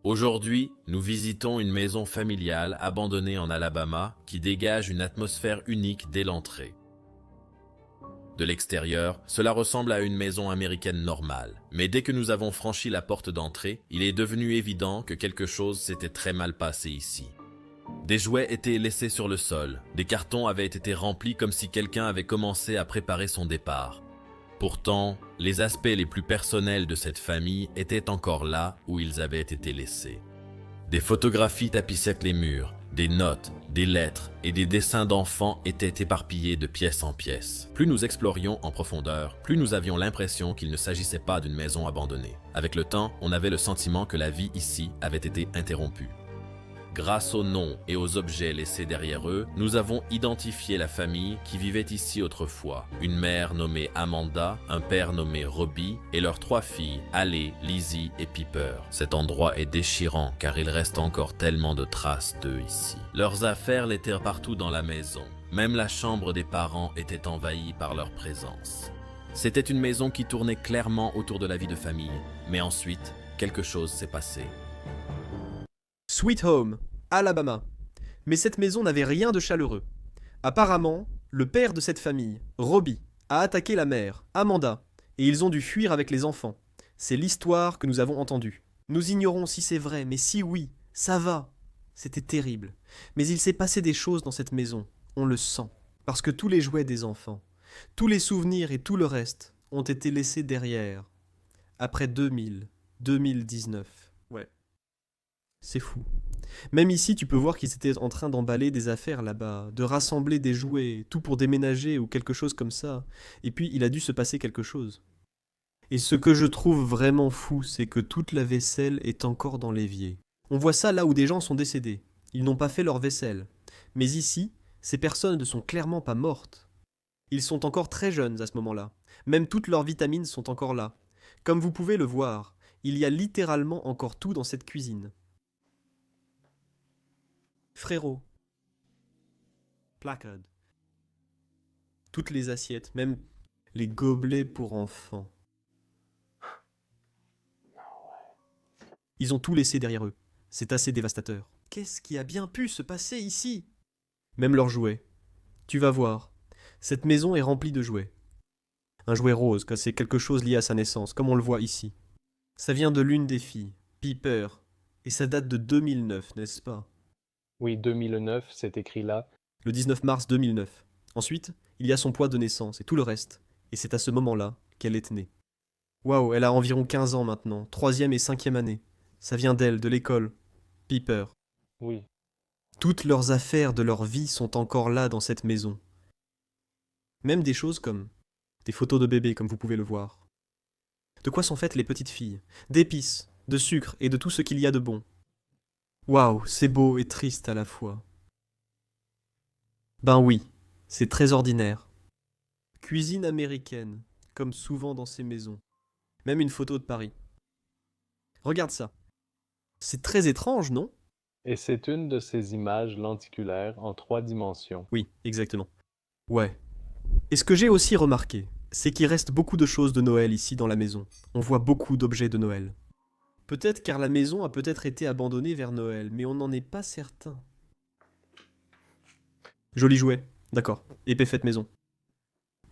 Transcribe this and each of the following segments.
Aujourd'hui, nous visitons une maison familiale abandonnée en Alabama qui dégage une atmosphère unique dès l'entrée. De l'extérieur, cela ressemble à une maison américaine normale. Mais dès que nous avons franchi la porte d'entrée, il est devenu évident que quelque chose s'était très mal passé ici. Des jouets étaient laissés sur le sol, des cartons avaient été remplis comme si quelqu'un avait commencé à préparer son départ. Pourtant, les aspects les plus personnels de cette famille étaient encore là où ils avaient été laissés. Des photographies tapissaient les murs, des notes, des lettres et des dessins d'enfants étaient éparpillés de pièce en pièce. Plus nous explorions en profondeur, plus nous avions l'impression qu'il ne s'agissait pas d'une maison abandonnée. Avec le temps, on avait le sentiment que la vie ici avait été interrompue. Grâce aux noms et aux objets laissés derrière eux, nous avons identifié la famille qui vivait ici autrefois. Une mère nommée Amanda, un père nommé Robbie et leurs 3 filles, Allie, Lizzie et Piper. Cet endroit est déchirant car il reste encore tellement de traces d'eux ici. Leurs affaires l'étaient partout dans la maison. Même la chambre des parents était envahie par leur présence. C'était une maison qui tournait clairement autour de la vie de famille. Mais ensuite, quelque chose s'est passé. Sweet Home, Alabama. Mais cette maison n'avait rien de chaleureux. Apparemment, le père de cette famille, Robbie, a attaqué la mère, Amanda, et ils ont dû fuir avec les enfants. C'est l'histoire que nous avons entendue. Nous ignorons si c'est vrai, mais si oui, ça va. C'était terrible. Mais il s'est passé des choses dans cette maison, on le sent. Parce que tous les jouets des enfants, tous les souvenirs et tout le reste ont été laissés derrière. Après 2019. Ouais. C'est fou. Même ici, tu peux voir qu'ils étaient en train d'emballer des affaires là-bas, de rassembler des jouets, tout pour déménager ou quelque chose comme ça. Et puis, il a dû se passer quelque chose. Et ce que je trouve vraiment fou, c'est que toute la vaisselle est encore dans l'évier. On voit ça là où des gens sont décédés. Ils n'ont pas fait leur vaisselle. Mais ici, ces personnes ne sont clairement pas mortes. Ils sont encore très jeunes à ce moment-là. Même toutes leurs vitamines sont encore là. Comme vous pouvez le voir, il y a littéralement encore tout dans cette cuisine. Frérot. Placard. Toutes les assiettes, même les gobelets pour enfants. Ils ont tout laissé derrière eux. C'est assez dévastateur. Qu'est-ce qui a bien pu se passer ici? Même leurs jouets. Tu vas voir. Cette maison est remplie de jouets. Un jouet rose, car c'est quelque chose lié à sa naissance, comme on le voit ici. Ça vient de l'une des filles, Piper. Et ça date de 2009, n'est-ce pas? Oui, 2009, c'est écrit là. Le 19 mars 2009. Ensuite, il y a son poids de naissance et tout le reste. Et c'est à ce moment-là qu'elle est née. Waouh, elle a environ 15 ans maintenant, 3e et 5e année. Ça vient d'elle, de l'école. Piper. Oui, Toutes leurs affaires de leur vie sont encore là dans cette maison. Même des choses comme des photos de bébés, comme vous pouvez le voir. De quoi sont faites les petites filles? D'épices, de sucre et de tout ce qu'il y a de bon. Waouh, c'est beau et triste à la fois. Ben oui, c'est très ordinaire. Cuisine américaine, comme souvent dans ces maisons. Même une photo de Paris. Regarde ça. C'est très étrange, non? et c'est une de ces images lenticulaires en 3 dimensions. Oui, exactement. Ouais. Et ce que j'ai aussi remarqué, c'est qu'il reste beaucoup de choses de Noël ici dans la maison. On voit beaucoup d'objets de Noël. Peut-être car la maison a peut-être été abandonnée vers Noël, mais on n'en est pas certain. Joli jouet, d'accord. Épée faite maison.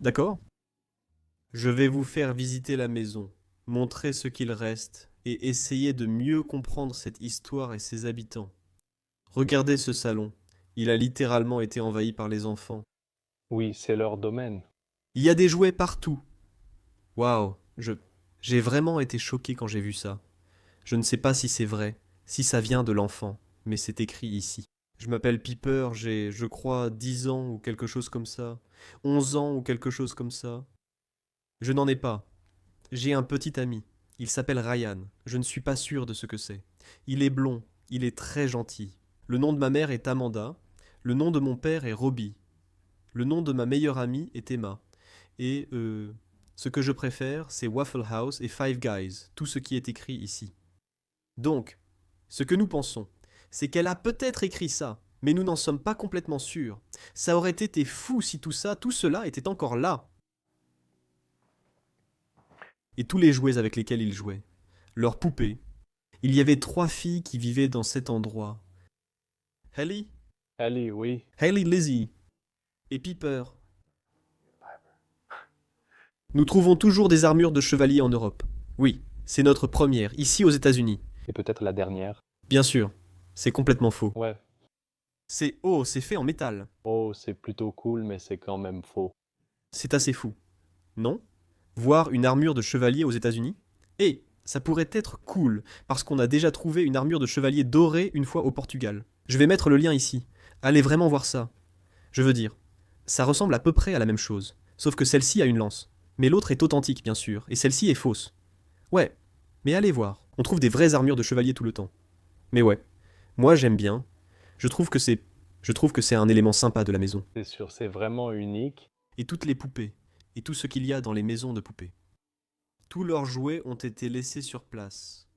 D'accord? Je vais vous faire visiter la maison, montrer ce qu'il reste, et essayer de mieux comprendre cette histoire et ses habitants. Regardez ce salon. Il a littéralement été envahi par les enfants. Oui, c'est leur domaine. Il y a des jouets partout. Waouh, j'ai vraiment été choqué quand j'ai vu ça. Je ne sais pas si c'est vrai, si ça vient de l'enfant, mais c'est écrit ici. Je m'appelle Piper, j'ai, je crois, 10 ans ou quelque chose comme ça. 11 ans ou quelque chose comme ça. Je n'en ai pas. J'ai un petit ami. Il s'appelle Ryan. Je ne suis pas sûr de ce que c'est. Il est blond. Il est très gentil. Le nom de ma mère est Amanda. Le nom de mon père est Robbie. Le nom de ma meilleure amie est Emma. Et ce que je préfère, c'est Waffle House et Five Guys, tout ce qui est écrit ici. Donc, ce que nous pensons, c'est qu'elle a peut-être écrit ça, mais nous n'en sommes pas complètement sûrs. Ça aurait été fou si tout cela était encore là. Et tous les jouets avec lesquels il jouait. leurs poupées. Il y avait 3 filles qui vivaient dans cet endroit. Haley, Ellie, oui. Haley Lizzie et Piper. Nous trouvons toujours des armures de chevalier en Europe. Oui, c'est notre première, ici aux États-Unis. Et peut-être la dernière. Bien sûr, c'est complètement faux. Ouais. C'est fait en métal. Oh, c'est plutôt cool, mais c'est quand même faux. C'est assez fou. Non? Voir une armure de chevalier aux États-Unis? Et ça pourrait être cool, parce qu'on a déjà trouvé une armure de chevalier dorée une fois au Portugal. Je vais mettre le lien ici. Allez vraiment voir ça. Je veux dire, ça ressemble à peu près à la même chose, sauf que celle-ci a une lance. Mais l'autre est authentique, bien sûr, et celle-ci est fausse. Ouais, mais allez voir. On trouve des vraies armures de chevalier tout le temps. Mais ouais, moi j'aime bien. Je trouve que c'est un élément sympa de la maison. C'est sûr, c'est vraiment unique. Et toutes les poupées, et tout ce qu'il y a dans les maisons de poupées. Tous leurs jouets ont été laissés sur place.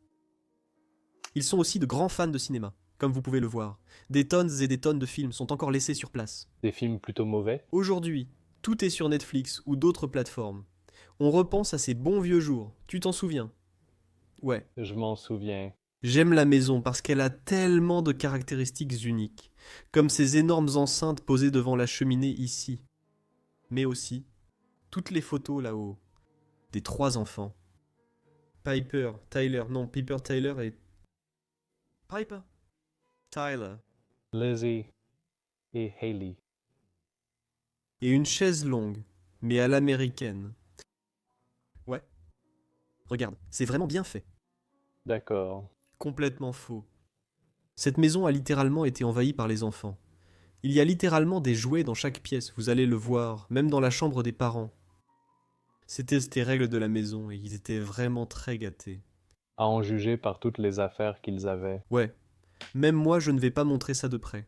Ils sont aussi de grands fans de cinéma, comme vous pouvez le voir. Des tonnes et des tonnes de films sont encore laissés sur place. Des films plutôt mauvais. Aujourd'hui, tout est sur Netflix ou d'autres plateformes. On repense à ces bons vieux jours, tu t'en souviens? Ouais, Je m'en souviens. j'aime la maison parce qu'elle a tellement de caractéristiques uniques, comme ces énormes enceintes posées devant la cheminée ici. Mais aussi, toutes les photos là-haut, des 3 enfants. Piper, Tyler, non, Piper, Tyler et... Piper? Tyler. Lizzie et Haley. Et une chaise longue, mais à l'américaine. Ouais. Regarde, c'est vraiment bien fait. D'accord. Complètement faux. Cette maison a littéralement été envahie par les enfants. Il y a littéralement des jouets dans chaque pièce, vous allez le voir, même dans la chambre des parents. C'était ces règles de la maison et ils étaient vraiment très gâtés. À en juger par toutes les affaires qu'ils avaient. Ouais, même moi je ne vais pas montrer ça de près.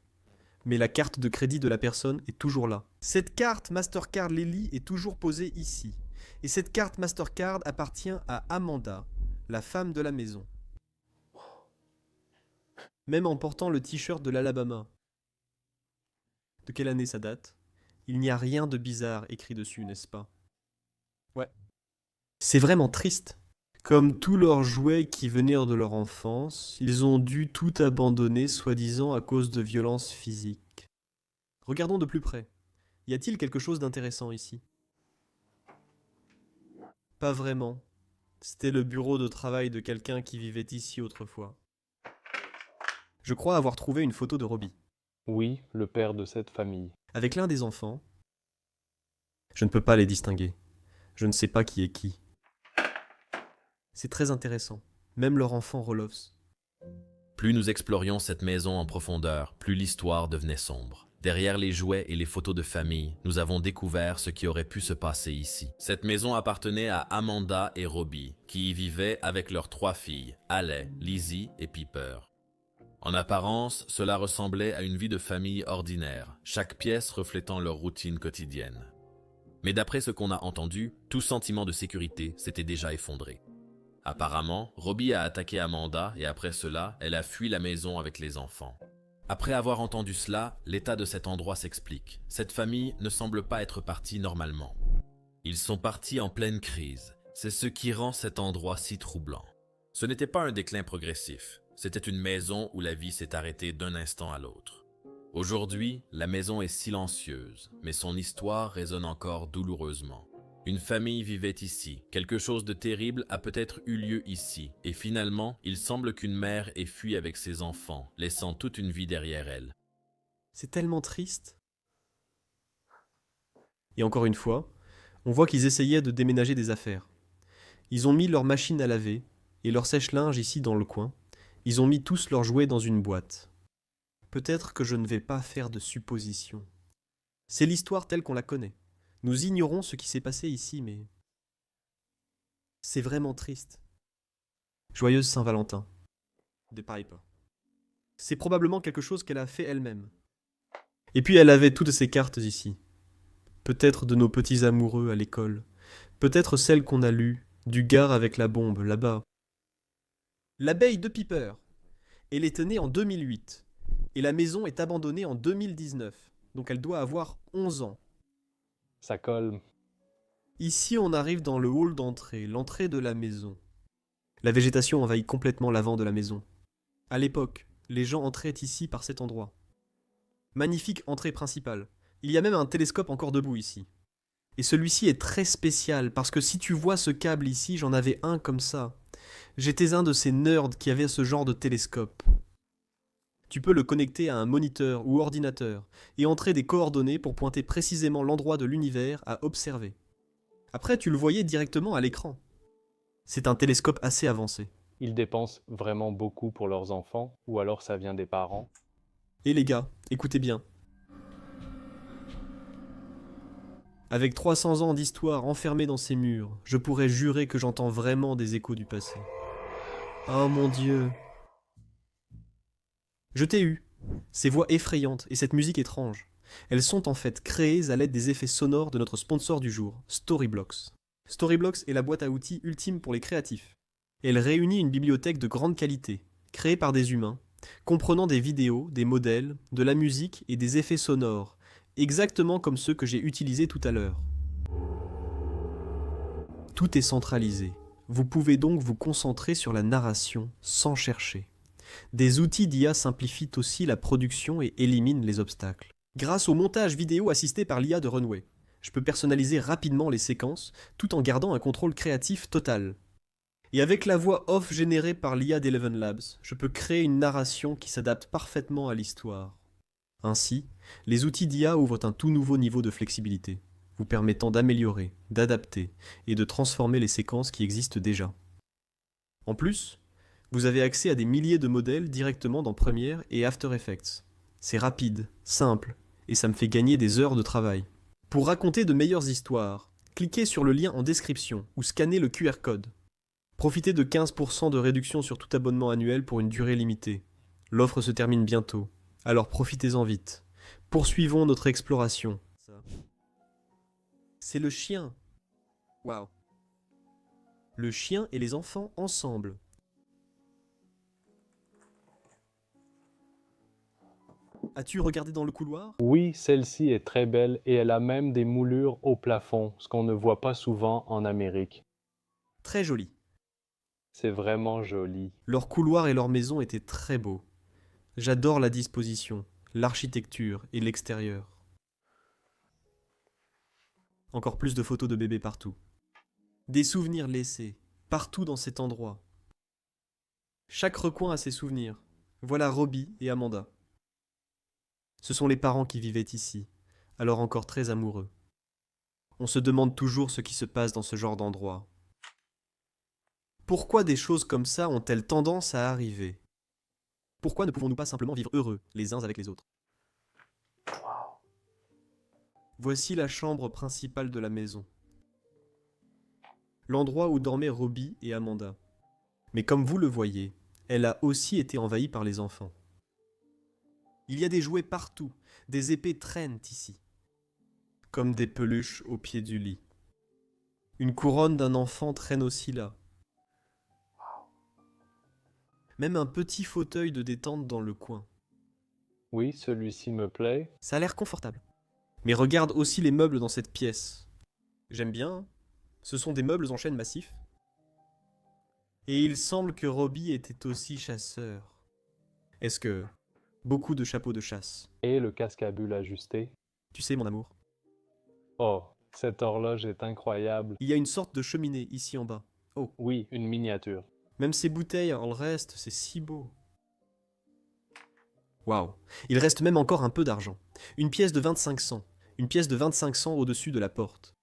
Mais la carte de crédit de la personne est toujours là. Cette carte Mastercard Lily est toujours posée ici. Et cette carte Mastercard appartient à Amanda, la femme de la maison. Même en portant le t-shirt de l'Alabama. De quelle année ça date? Il n'y a rien de bizarre écrit dessus, n'est-ce pas? Ouais. C'est vraiment triste. Comme tous leurs jouets qui venaient de leur enfance, ils ont dû tout abandonner, soi-disant à cause de violences physiques. Regardons de plus près. Y a-t-il quelque chose d'intéressant ici? Pas vraiment. C'était le bureau de travail de quelqu'un qui vivait ici autrefois. Je crois avoir trouvé une photo de Robbie, Oui, le père de cette famille. avec l'un des enfants. Je ne peux pas les distinguer. Je ne sais pas qui est qui. C'est très intéressant. Même leur enfant Roloffs. Plus nous explorions cette maison en profondeur, plus l'histoire devenait sombre. Derrière les jouets et les photos de famille, nous avons découvert ce qui aurait pu se passer ici. Cette maison appartenait à Amanda et Robbie, qui y vivaient avec leurs 3 filles, Haley, Lizzie et Piper. En apparence, cela ressemblait à une vie de famille ordinaire, chaque pièce reflétant leur routine quotidienne. Mais d'après ce qu'on a entendu, tout sentiment de sécurité s'était déjà effondré. Apparemment, Robbie a attaqué Amanda et après cela, elle a fui la maison avec les enfants. Après avoir entendu cela, l'état de cet endroit s'explique. Cette famille ne semble pas être partie normalement. Ils sont partis en pleine crise. C'est ce qui rend cet endroit si troublant. Ce n'était pas un déclin progressif. C'était une maison où la vie s'est arrêtée d'un instant à l'autre. Aujourd'hui, la maison est silencieuse, mais son histoire résonne encore douloureusement. Une famille vivait ici, quelque chose de terrible a peut-être eu lieu ici, et finalement, il semble qu'une mère ait fui avec ses enfants, laissant toute une vie derrière elle. C'est tellement triste. Et encore une fois, on voit qu'ils essayaient de déménager des affaires. Ils ont mis leur machine à laver et leur sèche-linge ici dans le coin. Ils ont mis tous leurs jouets dans une boîte. Peut-être que je ne vais pas faire de suppositions. C'est l'histoire telle qu'on la connaît. Nous ignorons ce qui s'est passé ici, mais... c'est vraiment triste. Joyeuse Saint-Valentin. De Piper. C'est probablement quelque chose qu'elle a fait elle-même. Et puis elle avait toutes ces cartes ici. Peut-être de nos petits amoureux à l'école. Peut-être celles qu'on a lues, du gars avec la bombe, là-bas. L'abeille de Piper. Elle est née en 2008. Et la maison est abandonnée en 2019. Donc elle doit avoir 11 ans. Ça colle. Ici, on arrive dans le hall d'entrée, l'entrée de la maison. La végétation envahit complètement l'avant de la maison. À l'époque, les gens entraient ici par cet endroit. Magnifique entrée principale. Il y a même un télescope encore debout ici. Et celui-ci est très spécial parce que si tu vois ce câble ici, j'en avais un comme ça. J'étais un de ces nerds qui avaient ce genre de télescope. Tu peux le connecter à un moniteur ou ordinateur et entrer des coordonnées pour pointer précisément l'endroit de l'univers à observer. Après, tu le voyais directement à l'écran. C'est un télescope assez avancé. Ils dépensent vraiment beaucoup pour leurs enfants, ou alors ça vient des parents. Et les gars, écoutez bien. Avec 300 ans d'histoire enfermée dans ces murs, je pourrais jurer que j'entends vraiment des échos du passé. Oh mon Dieu. Je t'ai eu. Ces voix effrayantes et cette musique étrange. Elles sont en fait créées à l'aide des effets sonores de notre sponsor du jour, Storyblocks. Storyblocks est la boîte à outils ultime pour les créatifs. Elle réunit une bibliothèque de grande qualité, créée par des humains, comprenant des vidéos, des modèles, de la musique et des effets sonores, exactement comme ceux que j'ai utilisés tout à l'heure. Tout est centralisé. Vous pouvez donc vous concentrer sur la narration sans chercher. Des outils d'IA simplifient aussi la production et éliminent les obstacles. Grâce au montage vidéo assisté par l'IA de Runway, je peux personnaliser rapidement les séquences tout en gardant un contrôle créatif total. Et avec la voix off générée par l'IA d'Eleven Labs, je peux créer une narration qui s'adapte parfaitement à l'histoire. Ainsi, les outils d'IA ouvrent un tout nouveau niveau de flexibilité, vous permettant d'améliorer, d'adapter et de transformer les séquences qui existent déjà. En plus, vous avez accès à des milliers de modèles directement dans Premiere et After Effects. C'est rapide, simple, et ça me fait gagner des heures de travail. Pour raconter de meilleures histoires, cliquez sur le lien en description ou scannez le QR code. Profitez de 15% de réduction sur tout abonnement annuel pour une durée limitée. L'offre se termine bientôt, alors profitez-en vite. Poursuivons notre exploration. C'est le chien. Waouh. Le chien et les enfants ensemble. As-tu regardé dans le couloir? Oui, celle-ci est très belle et elle a même des moulures au plafond, ce qu'on ne voit pas souvent en Amérique. Très joli. C'est vraiment joli. Leur couloir et leur maison étaient très beaux. J'adore la disposition, l'architecture et l'extérieur. Encore plus de photos de bébés partout. Des souvenirs laissés, partout dans cet endroit. Chaque recoin a ses souvenirs. Voilà Robbie et Amanda. Ce sont les parents qui vivaient ici, alors encore très amoureux. On se demande toujours ce qui se passe dans ce genre d'endroit. Pourquoi des choses comme ça ont-elles tendance à arriver? Pourquoi ne pouvons-nous pas simplement vivre heureux, les uns avec les autres? Voici la chambre principale de la maison. L'endroit où dormaient Robbie et Amanda. Mais comme vous le voyez, elle a aussi été envahie par les enfants. Il y a des jouets partout, des épées traînent ici, comme des peluches au pied du lit. Une couronne d'un enfant traîne aussi là. Même un petit fauteuil de détente dans le coin. Oui, celui-ci me plaît. Ça a l'air confortable. Mais regarde aussi les meubles dans cette pièce. J'aime bien, hein. Ce sont des meubles en chêne massif. Et il semble que Robbie était aussi chasseur. Est-ce que... beaucoup de chapeaux de chasse. Et le casque à bulles ajusté. Tu sais, mon amour. Oh, cette horloge est incroyable. Il y a une sorte de cheminée ici en bas. Oh, Oui, une miniature. même ces bouteilles en reste, c'est si beau. Waouh. Il reste même encore un peu d'argent. Une pièce de 25 cents. Une pièce de 25 cents au-dessus de la porte.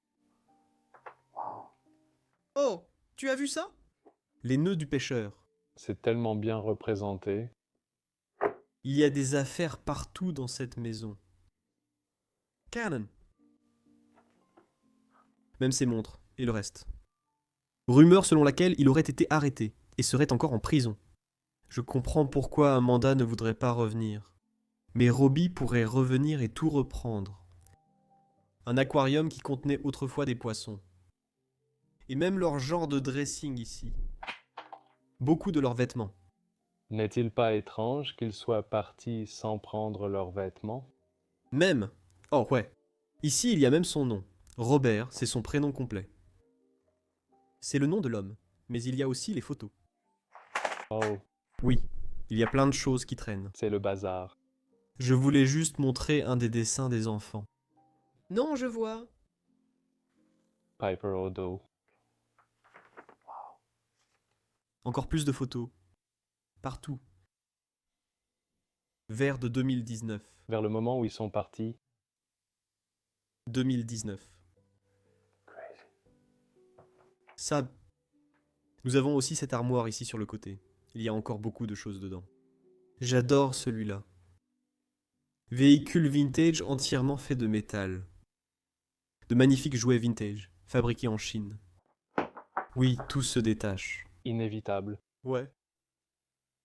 Oh, tu as vu ça? Les nœuds du pêcheur. C'est tellement bien représenté. Il y a des affaires partout dans cette maison. Canon. Même ses montres, et le reste. Rumeur selon laquelle il aurait été arrêté, et serait encore en prison. Je comprends pourquoi Amanda ne voudrait pas revenir. Mais Robbie pourrait revenir et tout reprendre. Un aquarium qui contenait autrefois des poissons. Et même leur genre de dressing ici. Beaucoup de leurs vêtements. N'est-il pas étrange qu'ils soient partis sans prendre leurs vêtements? Même. Oh ouais. Ici il y a même son nom. Robert, c'est son prénom complet. C'est le nom de l'homme, mais il y a aussi les photos. Oh, Oui, il y a plein de choses qui traînent. c'est le bazar. Je voulais juste montrer un des dessins des enfants. Non, je vois. Piper Odo. Encore plus de photos. Partout. Vers de 2019. Vers le moment où ils sont partis. 2019. Ça. Nous avons aussi cette armoire ici sur le côté. Il y a encore beaucoup de choses dedans. J'adore celui-là. Véhicule vintage entièrement fait de métal. De magnifiques jouets vintage, fabriqués en Chine. Oui, tout se détache. Inévitable. Ouais.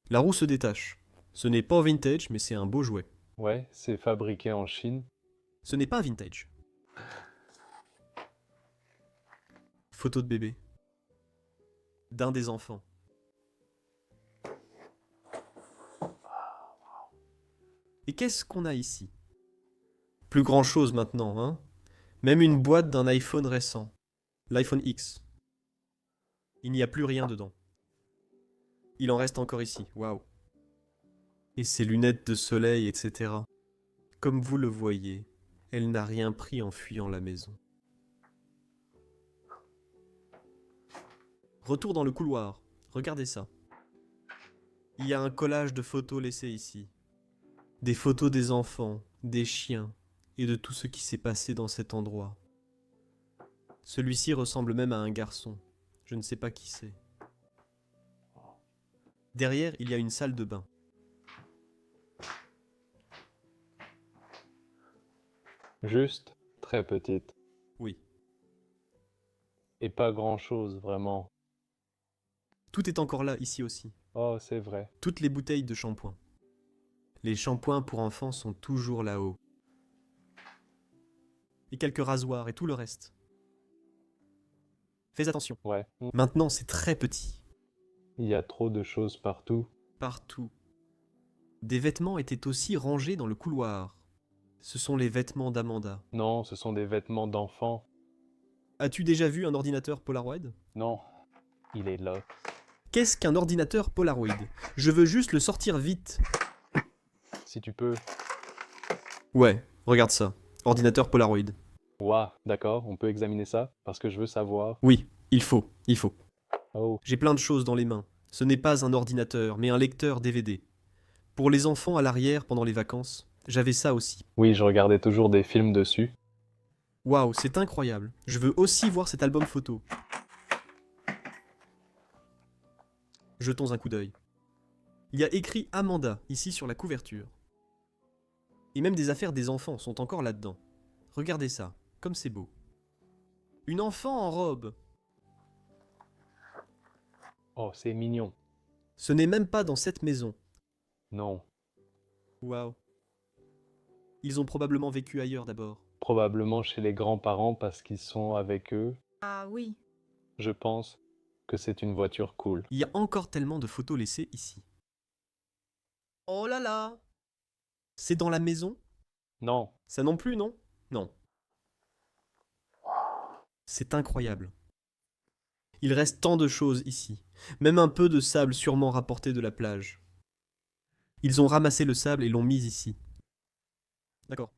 La roue se détache. Ce n'est pas vintage, mais c'est un beau jouet. Ouais, c'est fabriqué en Chine. Ce n'est pas vintage. Photo de bébé. D'un des enfants. Et qu'est-ce qu'on a ici? Plus grand chose maintenant, hein? Même une boîte d'un iPhone récent. L'iPhone X. Il n'y a plus rien dedans. Il en reste encore ici, waouh. Et ses lunettes de soleil, etc. Comme vous le voyez, elle n'a rien pris en fuyant la maison. Retour dans le couloir, regardez ça. Il y a un collage de photos laissées ici. Des photos des enfants, des chiens, et de tout ce qui s'est passé dans cet endroit. Celui-ci ressemble même à un garçon. Je ne sais pas qui c'est. Derrière, il y a une salle de bain. Juste très petite. Oui. Et pas grand-chose, vraiment. Tout est encore là, ici aussi. Oh, c'est vrai. Toutes les bouteilles de shampoing. Les shampoings pour enfants sont toujours là-haut. Et quelques rasoirs et tout le reste. Fais attention. Ouais. Maintenant, c'est très petit. Il y a trop de choses partout. Partout. Des vêtements étaient aussi rangés dans le couloir. Ce sont les vêtements d'Amanda. Non, ce sont des vêtements d'enfants. As-tu déjà vu un ordinateur Polaroid? Non, il est là. Qu'est-ce qu'un ordinateur Polaroid? Je veux juste le sortir vite. Si tu peux. Ouais, regarde ça. Ordinateur Polaroid. Ouah, d'accord, on peut examiner ça parce que je veux savoir. Oui, il faut. Oh, J'ai plein de choses dans les mains. Ce n'est pas un ordinateur, mais un lecteur DVD. Pour les enfants à l'arrière pendant les vacances, j'avais ça aussi. oui, je regardais toujours des films dessus. Waouh, c'est incroyable. Je veux aussi voir cet album photo. Jetons un coup d'œil. Il y a écrit Amanda ici sur la couverture. Et même des affaires des enfants sont encore là-dedans. Regardez ça, comme c'est beau. Une enfant en robe. Oh, c'est mignon. Ce n'est même pas dans cette maison. Non, Waouh. Ils ont probablement vécu ailleurs d'abord. probablement chez les grands-parents parce qu'ils sont avec eux. Ah oui. Je pense que c'est une voiture cool. Il y a encore tellement de photos laissées ici. Oh là là! C'est dans la maison? Non, Ça non plus, non? Non. C'est incroyable. Il reste tant de choses ici. Même un peu de sable sûrement rapporté de la plage. Ils ont ramassé le sable et l'ont mis ici. D'accord.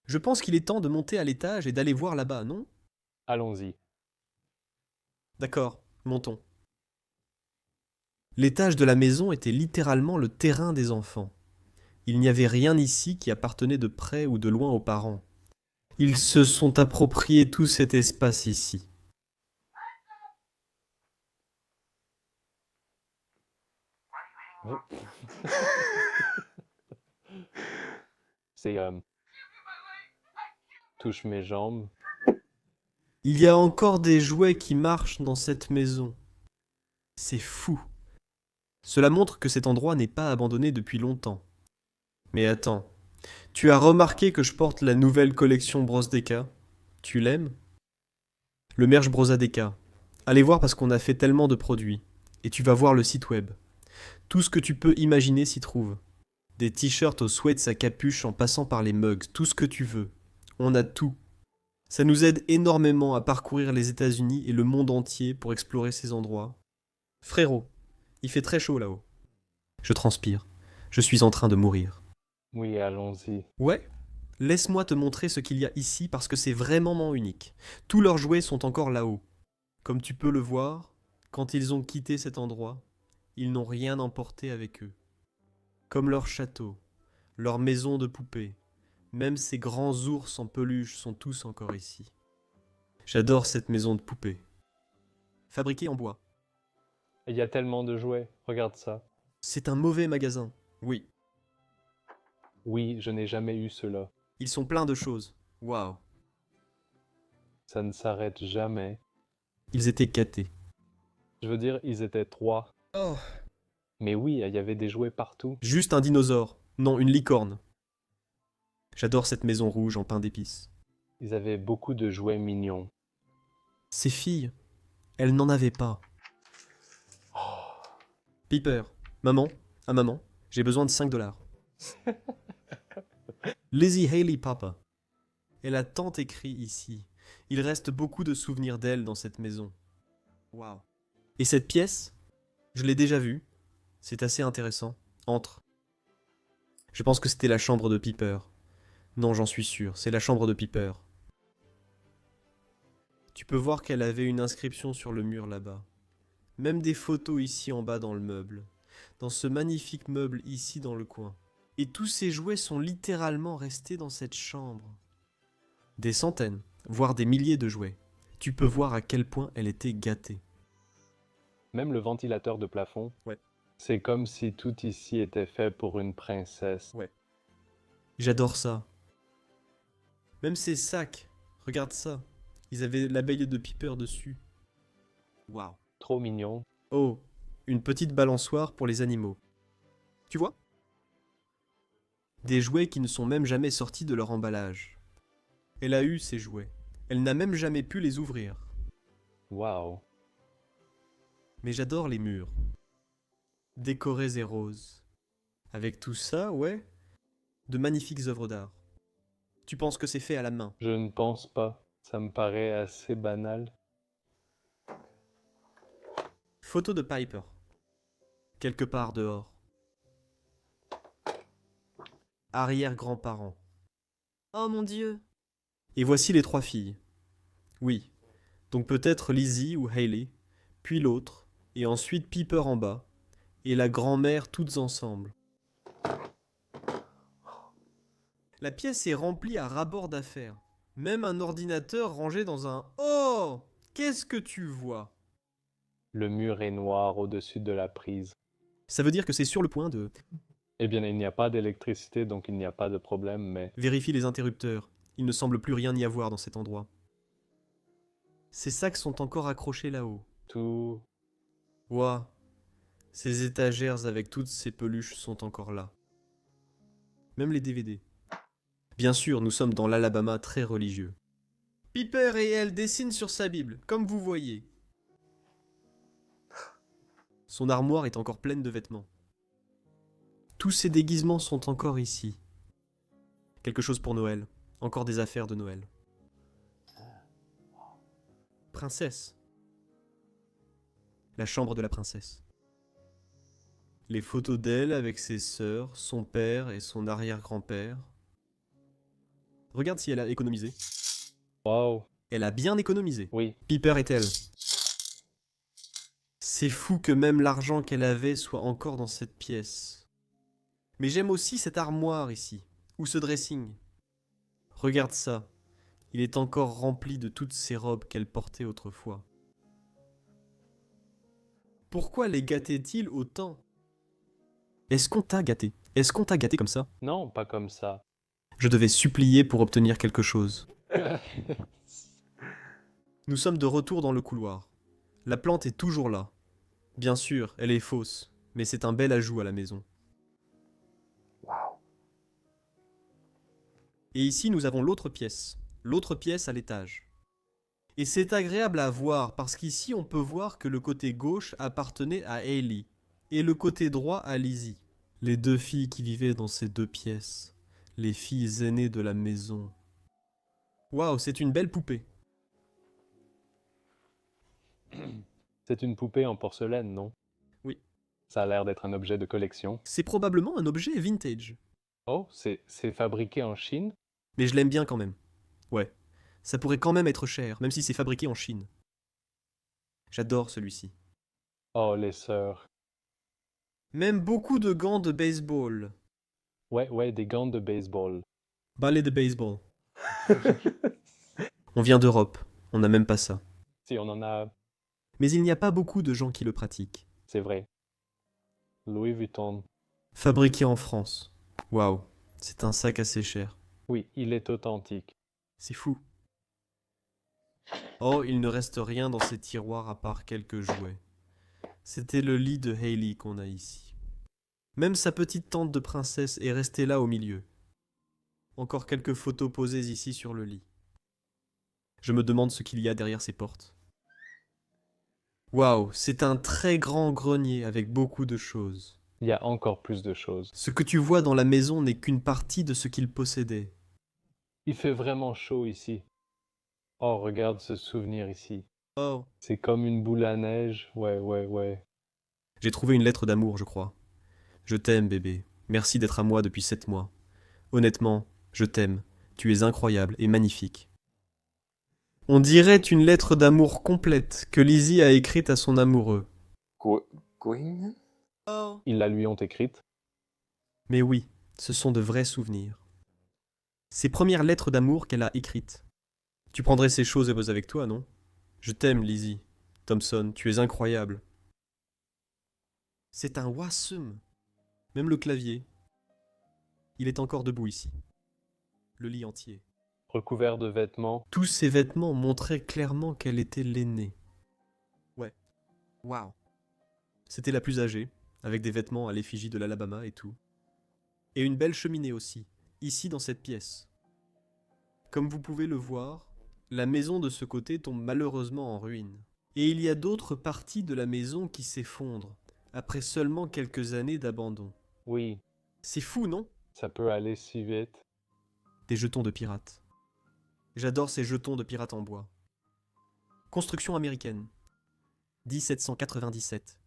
Je pense qu'il est temps de monter à l'étage et d'aller voir là-bas, non? allons-y. D'accord, montons. L'étage de la maison était littéralement le terrain des enfants. Il n'y avait rien ici qui appartenait de près ou de loin aux parents. Ils se sont appropriés tout cet espace ici. C'est touche mes jambes. Il y a encore des jouets qui marchent dans cette maison. C'est fou. Cela montre que cet endroit n'est pas abandonné depuis longtemps. Mais attends, tu as remarqué que je porte la nouvelle collection Brosdeka? Tu l'aimes? Le merch Brosadeka. Allez voir parce qu'on a fait tellement de produits. Et tu vas voir le site web. Tout ce que tu peux imaginer s'y trouve. Des t-shirts aux sweats à capuche en passant par les mugs, tout ce que tu veux. On a tout. Ça nous aide énormément à parcourir les États-Unis et le monde entier pour explorer ces endroits. Frérot, Il fait très chaud là-haut. Je transpire. Je suis en train de mourir. Oui, allons-y. Ouais, laisse-moi te montrer ce qu'il y a ici parce que c'est vraiment unique. Tous leurs jouets sont encore là-haut. Comme tu peux le voir, quand ils ont quitté cet endroit, ils n'ont rien emporté avec eux. Comme leur château, leur maison de poupées, même ces grands ours en peluche sont tous encore ici. J'adore cette maison de poupées. Fabriquée en bois. Il y a tellement de jouets, regarde ça. C'est un mauvais magasin. Oui, Oui, je n'ai jamais eu cela. ils sont pleins de choses. Waouh. Ça ne s'arrête jamais. Ils étaient gâtés. Je veux dire, ils étaient 3. Oh. Mais oui, il y avait des jouets partout. Juste un dinosaure. Non, une licorne. J'adore cette maison rouge en pain d'épices. Ils avaient beaucoup de jouets mignons. Ces filles, elles n'en avaient pas. Piper, maman, maman, j'ai besoin de 5 $. Lizzie Haley Papa. Elle a tant écrit ici. Il reste beaucoup de souvenirs d'elle dans cette maison. Waouh. Et cette pièce, je l'ai déjà vue. C'est assez intéressant. Entre. Je pense que c'était la chambre de Piper. Non, j'en suis sûr, c'est la chambre de Piper. Tu peux voir qu'elle avait une inscription sur le mur là-bas. Même des photos ici en bas dans le meuble. Dans ce magnifique meuble ici dans le coin. Et tous ces jouets sont littéralement restés dans cette chambre. Des centaines, voire des milliers de jouets. Tu peux voir à quel point elle était gâtée. Même le ventilateur de plafond. Ouais. C'est comme si tout ici était fait pour une princesse. Ouais. J'adore ça. Même ces sacs, regarde ça. Ils avaient l'abeille de Piper dessus. Waouh. Trop mignon. Oh, une petite balançoire pour les animaux. Tu vois? Des jouets qui ne sont même jamais sortis de leur emballage. Elle a eu ces jouets. Elle n'a même jamais pu les ouvrir. Waouh. Mais j'adore les murs. Décorés et roses. Avec tout ça, ouais, de magnifiques œuvres d'art. Tu penses que c'est fait à la main? Je ne pense pas. Ça me paraît assez banal. Photo de Piper. Quelque part dehors. Arrière-grands-parents. Oh mon Dieu. Et voici les 3 filles. Oui, donc peut-être Lizzie ou Hailey, puis l'autre, et ensuite Piper en bas, et la grand-mère toutes ensemble. La pièce est remplie à ras-bord d'affaires. Même un ordinateur rangé dans un... Oh! Qu'est-ce que tu vois? Le mur est noir au-dessus de la prise. Ça veut dire que c'est sur le point de... Eh bien, il n'y a pas d'électricité, donc il n'y a pas de problème, mais... Vérifie les interrupteurs. Il ne semble plus rien y avoir dans cet endroit. Ces sacs sont encore accrochés là-haut. Tout... Ouah! Ces étagères avec toutes ces peluches sont encore là. Même les DVD. Bien sûr, nous sommes dans l'Alabama très religieux. Piper et elle dessinent sur sa Bible, comme vous voyez. Son armoire est encore pleine de vêtements. Tous ces déguisements sont encore ici. Quelque chose pour Noël. Encore des affaires de Noël. Princesse. La chambre de la princesse. Les photos d'elle avec ses sœurs, son père et son arrière-grand-père. Regarde si elle a économisé. Waouh. Elle a bien économisé. Oui. Piper est elle. C'est fou que même l'argent qu'elle avait soit encore dans cette pièce. Mais j'aime aussi cette armoire ici, ou ce dressing. Regarde ça. Il est encore rempli de toutes ces robes qu'elle portait autrefois. Pourquoi les gâtait-il autant? Est-ce qu'on t'a gâté? Est-ce qu'on t'a gâté comme ça? Non, pas comme ça. Je devais supplier pour obtenir quelque chose. Nous sommes de retour dans le couloir. La plante est toujours là. Bien sûr, elle est fausse, mais c'est un bel ajout à la maison. Waouh. Et ici, nous avons l'autre pièce à l'étage. Et c'est agréable à voir parce qu'ici, on peut voir que le côté gauche appartenait à Hailey et le côté droit à Lizzie. Les 2 filles qui vivaient dans ces 2 pièces. Les filles aînées de la maison. Waouh, c'est une belle poupée. C'est une poupée en porcelaine, non? Oui. Ça a l'air d'être un objet de collection. C'est probablement un objet vintage. Oh, c'est fabriqué en Chine? Mais je l'aime bien quand même. Ouais. Ça pourrait quand même être cher, même si c'est fabriqué en Chine. J'adore celui-ci. Oh, les sœurs. Même beaucoup de gants de baseball. Ouais, des gants de baseball. Balai de baseball. On vient d'Europe, on n'a même pas ça. Si, on en a, Mais il n'y a pas beaucoup de gens qui le pratiquent. c'est vrai. Louis Vuitton. Fabriqué en France. Waouh, c'est un sac assez cher. Oui, il est authentique. C'est fou. Oh, il ne reste rien dans ces tiroirs à part quelques jouets. C'était le lit de Hailey qu'on a ici. Même sa petite tente de princesse est restée là au milieu. Encore quelques photos posées ici sur le lit. Je me demande ce qu'il y a derrière ces portes. Waouh, c'est un très grand grenier avec beaucoup de choses. Il y a encore plus de choses. Ce que tu vois dans la maison n'est qu'une partie de ce qu'il possédait. Il fait vraiment chaud ici. Oh, regarde ce souvenir ici. Oh, C'est comme une boule à neige. Ouais. j'ai trouvé une lettre d'amour, je crois. Je t'aime, bébé. Merci d'être à moi depuis 7 mois. Honnêtement, je t'aime. Tu es incroyable et magnifique. On dirait une lettre d'amour complète que Lizzie a écrite à son amoureux. Gwyn? Oh. Ils la lui ont écrite. Mais oui, ce sont de vrais souvenirs. Ces premières lettres d'amour qu'elle a écrites. Tu prendrais ces choses et avec toi, non? Je t'aime, Lizzie. Thompson, tu es incroyable. C'est un wasum. Même le clavier. Il est encore debout ici. Le lit entier. Recouvert de vêtements. Tous ces vêtements montraient clairement qu'elle était l'aînée. Ouais. Waouh. C'était la plus âgée, avec des vêtements à l'effigie de l'Alabama et tout. Et une belle cheminée aussi, ici dans cette pièce. Comme vous pouvez le voir, la maison de ce côté tombe malheureusement en ruine. Et il y a d'autres parties de la maison qui s'effondrent, après seulement quelques années d'abandon. Oui, C'est fou, non? ça peut aller si vite. Des jetons de pirates. J'adore ces jetons de pirates en bois. Construction américaine. 1797.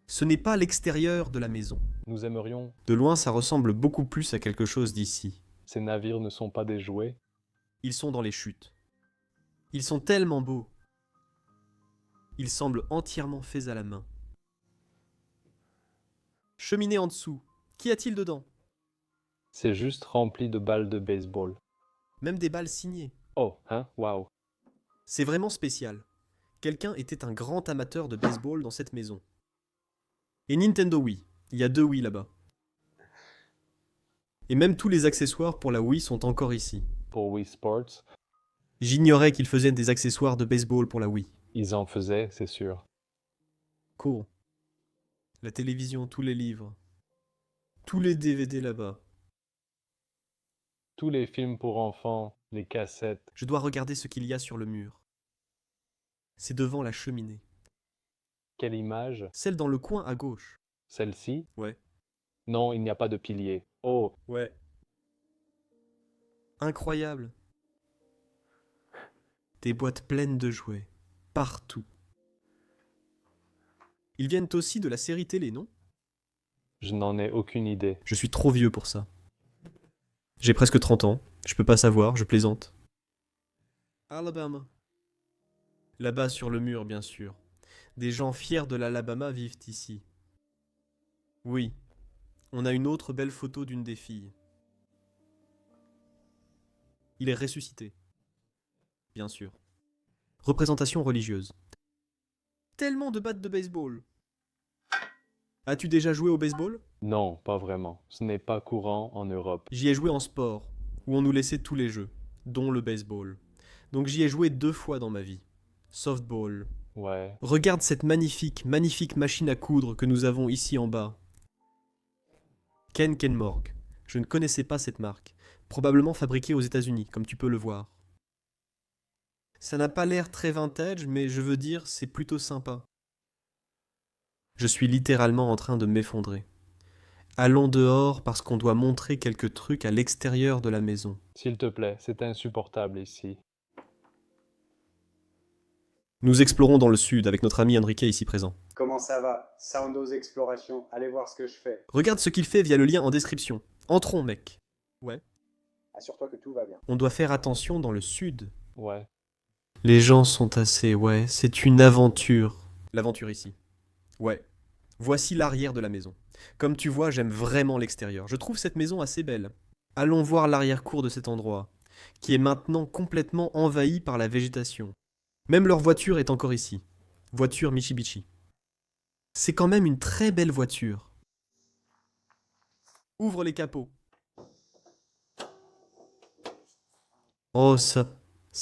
Ce n'est pas l'extérieur de la maison. Nous aimerions. De loin, ça ressemble beaucoup plus à quelque chose d'ici. Ces navires ne sont pas des jouets. Ils sont dans les chutes. Ils sont tellement beaux. Ils semblent entièrement faits à la main. Cheminée en dessous. Qu'y a-t-il dedans? C'est juste rempli de balles de baseball. Même des balles signées. Oh, hein? Waouh. C'est vraiment spécial. Quelqu'un était un grand amateur de baseball dans cette maison. Et Nintendo Wii. Il y a 2 Wii là-bas. Et même tous les accessoires pour la Wii sont encore ici. Pour Wii Sports, J'ignorais qu'ils faisaient des accessoires de baseball pour la Wii. ils en faisaient, c'est sûr. Cool. La télévision, tous les livres. Tous les DVD là-bas. Tous les films pour enfants, les cassettes. Je dois regarder ce qu'il y a sur le mur. C'est devant la cheminée. Quelle image? Celle dans le coin à gauche. Celle-ci? Ouais. Non, il n'y a pas de pilier. Oh, Ouais. Incroyable. Des boîtes pleines de jouets. Partout. Ils viennent aussi de la série télé, non? je n'en ai aucune idée. Je suis trop vieux pour ça. J'ai presque 30 ans. Je peux pas savoir, je plaisante. Alabama. Là-bas sur le mur, bien sûr. Des gens fiers de l'Alabama vivent ici. Oui. On a une autre belle photo d'une des filles. Il est ressuscité. Bien sûr. Représentation religieuse. Tellement de battes de baseball. As-tu déjà joué au baseball? Non, pas vraiment. Ce n'est pas courant en Europe. J'y ai joué en sport, où on nous laissait tous les jeux, dont le baseball. Donc j'y ai joué 2 fois dans ma vie. Softball. Ouais. Regarde cette magnifique machine à coudre que nous avons ici en bas. Ken Kenmorg. Je ne connaissais pas cette marque. Probablement fabriquée aux États-Unis, comme tu peux le voir. Ça n'a pas l'air très vintage, mais je veux dire, c'est plutôt sympa. Je suis littéralement en train de m'effondrer. Allons dehors parce qu'on doit montrer quelques trucs à l'extérieur de la maison. S'il te plaît, c'est insupportable ici. Nous explorons dans le sud avec notre ami Enrique ici présent. Comment ça va? Soundos Exploration, allez voir ce que je fais. Regarde ce qu'il fait via le lien en description. Entrons, mec. Ouais. Assure-toi que tout va bien. On doit faire attention dans le sud. Ouais. Les gens sont assez... Ouais, c'est une aventure. L'aventure ici. Ouais. Voici l'arrière de la maison. Comme tu vois, j'aime vraiment l'extérieur. Je trouve cette maison assez belle. Allons voir l'arrière-cour de cet endroit, qui est maintenant complètement envahi par la végétation. Même leur voiture est encore ici. Voiture Mitsubishi. C'est quand même une très belle voiture. Ouvre les capots. Oh, ça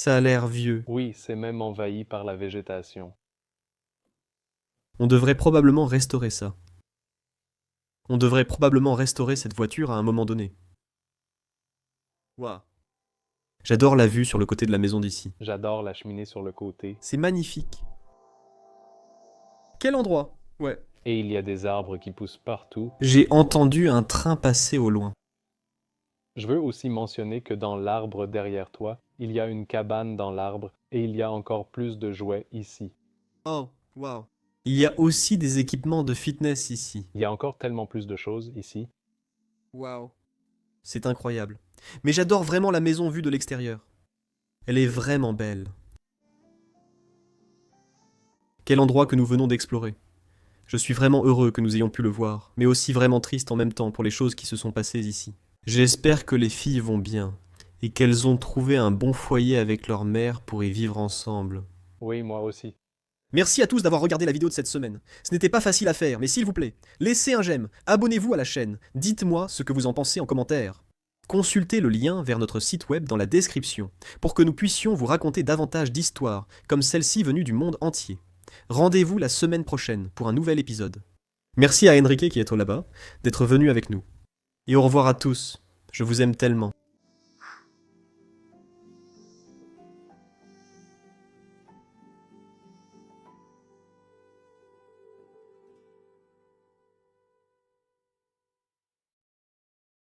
a l'air vieux. Oui, c'est même envahi par la végétation. On devrait probablement restaurer ça. On devrait probablement restaurer cette voiture à un moment donné. Waouh. J'adore la vue sur le côté de la maison d'ici. J'adore la cheminée sur le côté. C'est magnifique. Quel endroit? Ouais. Et il y a des arbres qui poussent partout. J'ai entendu un train passer au loin. Je veux aussi mentionner que dans l'arbre derrière toi, il y a une cabane dans l'arbre et il y a encore plus de jouets ici. Oh, waouh. Il y a aussi des équipements de fitness ici. Il y a encore tellement plus de choses ici. Waouh. C'est incroyable. Mais j'adore vraiment la maison vue de l'extérieur. Elle est vraiment belle. Quel endroit que nous venons d'explorer. Je suis vraiment heureux que nous ayons pu le voir, mais aussi vraiment triste en même temps pour les choses qui se sont passées ici. J'espère que les filles vont bien, et qu'elles ont trouvé un bon foyer avec leur mère pour y vivre ensemble. Oui, moi aussi. Merci à tous d'avoir regardé la vidéo de cette semaine. Ce n'était pas facile à faire, mais s'il vous plaît, laissez un j'aime, abonnez-vous à la chaîne, dites-moi ce que vous en pensez en commentaire. Consultez le lien vers notre site web dans la description, pour que nous puissions vous raconter davantage d'histoires, comme celle-ci venue du monde entier. Rendez-vous la semaine prochaine pour un nouvel épisode. Merci à Enrique qui est là-bas, d'être venu avec nous. Et au revoir à tous, je vous aime tellement.